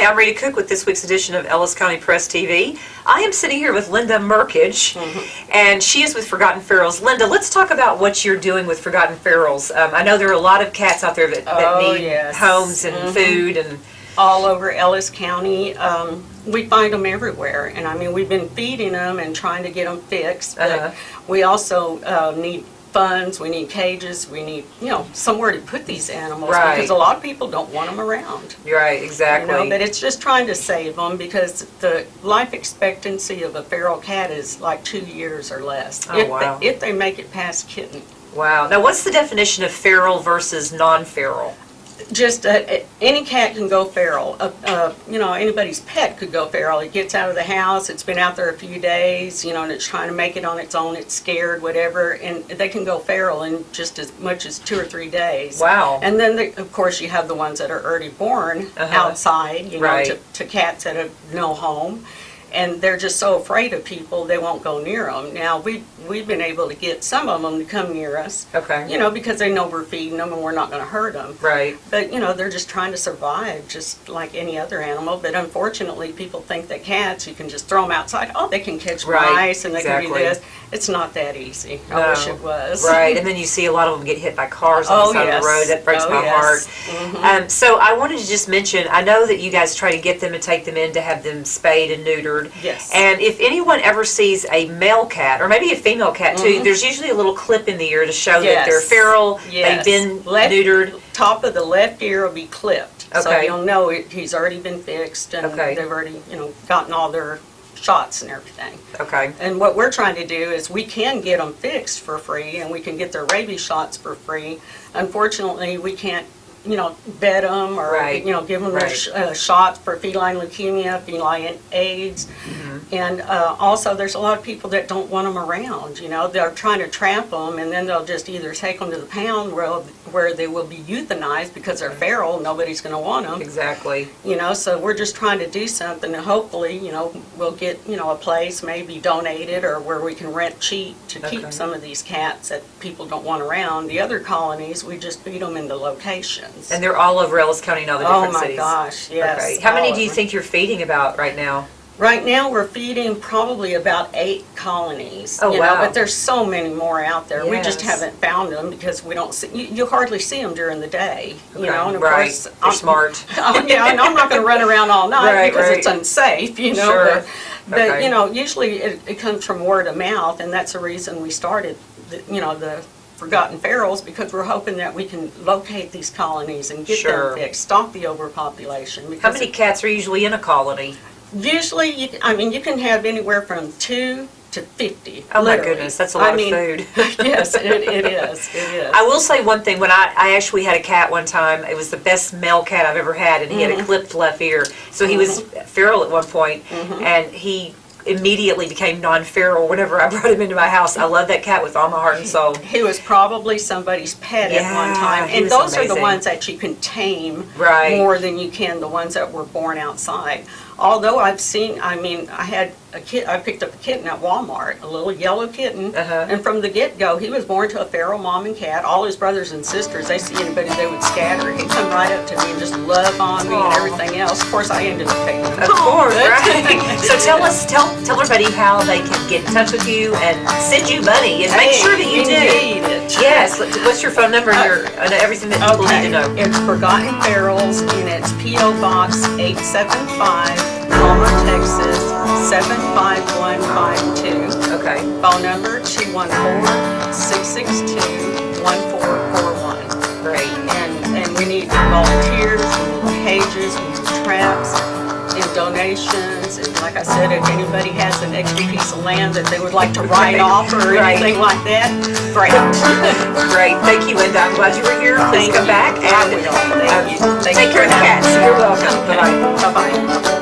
Hi, I'm Rita Cook with this week's edition of Ellis County Press TV. I am sitting here with Linda Merkich, and she is with Forgotten Ferals. Linda, let's talk about what you're doing with Forgotten Ferals. I know there are a lot of cats out there that need homes and food and all over Ellis County. We find them everywhere, and I mean, we've been feeding them and trying to get them fixed, but we also need funds, we need cages, we need, somewhere to put these animals, because a lot of people don't want them around. Right, exactly. But it's just trying to save them, because the life expectancy of a feral cat is like 2 years or less, if they make it past kitten. Wow. Now, what's the definition of feral versus non-feral? Just any cat can go feral. Anybody's pet could go feral. It gets out of the house, it's been out there a few days, and it's trying to make it on its own, it's scared, whatever, and they can go feral in just as much as 2 or 3 days. Wow. And then, of course, you have the ones that are already born outside, to cats that have no home. And they're just so afraid of people, they won't go near them. Now, we've been able to get some of them to come near us. Okay. Because they know we're feeding them and we're not going to hurt them. Right. But, they're just trying to survive, just like any other animal. But unfortunately, people think that cats, you can just throw them outside. Oh, they can catch mice and they can do this. It's not that easy. I wish it was. Right. And then you see a lot of them get hit by cars on the side of the road. That breaks my heart. So I wanted to just mention, I know that you guys try to get them and take them in to have them spayed and neutered. Yes. And if anyone ever sees a male cat, or maybe a female cat too, there's usually a little clip in the ear to show that they're feral, they've been neutered. Top of the left ear will be clipped. Okay. So you'll know he's already been fixed, and they've already, gotten all their shots and everything. Okay. And what we're trying to do is we can get them fixed for free, and we can get their rabies shots for free. Unfortunately, we can't vet them or, give them their shots for feline leukemia, feline AIDS. And also there's a lot of people that don't want them around, they're trying to trap them, and then they'll just either take them to the pound where they will be euthanized because they're feral, nobody's going to want them. Exactly. So we're just trying to do something, and hopefully, we'll get, a place maybe donated or where we can rent cheap to keep some of these cats that people don't want around. The other colonies, we just feed them in the location. And they're all over Ellis County and all the different cities. Oh my gosh, yes. Okay. How many do you think you're feeding about right now? Right now we're feeding probably about 8 colonies. Oh, wow. But there's so many more out there. We just haven't found them because we don't see, you hardly see them during the day. And of course, they're smart. And I'm not going to run around all night because it's unsafe, Sure. But usually it comes from word of mouth, and that's the reason we started, the Forgotten Ferals, because we're hoping that we can locate these colonies and get them fixed, stop the overpopulation. How many cats are usually in a colony? Usually, you can have anywhere from 2 to 50. Oh my goodness, that's a lot of food. Yes, it is. It is. I will say one thing. When I actually had a cat one time, it was the best male cat I've ever had, and he had a clipped left ear. So he was feral at one point, and he immediately became non-feral whenever I brought him into my house. I love that cat with all my heart and soul. He was probably somebody's pet at one time. And those are the ones that you can tame more than you can the ones that were born outside. Although I've seen, I had I picked up a kitten at Walmart, a little yellow kitten, and from the get-go, he was born to a feral mom and cat. All his brothers and sisters, they see anybody, they would scatter. He'd come right up to me and just love on me and everything else. Of course, I ended up taking him home. Of course, right. So tell everybody how they can get in touch with you and send you money, and make sure that you do. Yes. What's your phone number and everything that people need to know? It's Forgotten Ferals, and it's P.O. Box 875, Palmer, Texas 75152. Okay. Phone number 214-662-1441. Great. And we need volunteers, we need cages, we need traps, and donations. And like I said, if anybody has an extra piece of land that they would like to write off or anything like that, great. Great. Thank you, Linda. I'm glad you were here. Please come back and Thank you. Take care of the cats. You're welcome. Bye-bye. Bye-bye.